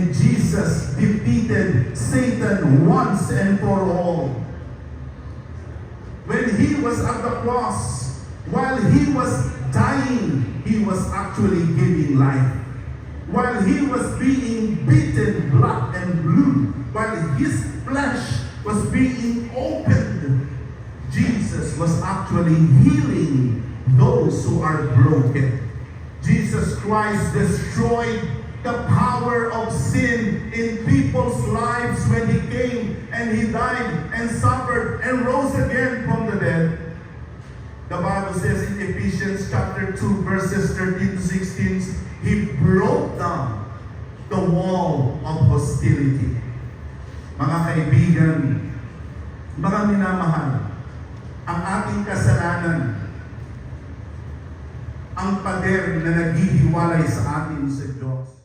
Jesus defeated Satan once and for all. When he was at the cross, while he was dying, he was actually giving life. While he was being beaten black and blue, while his flesh was being opened, Jesus was actually healing those who are broken. Jesus Christ destroyed the power of sin in people's lives when he came and he died and suffered and rose again from the dead. The Bible says in Ephesians chapter 2 verses 13 to 16, he broke down the wall of hostility. Mga kaibigan, mga minamahal, ang ating kasalanan, ang pader na naghihiwalay sa atin sa Diyos.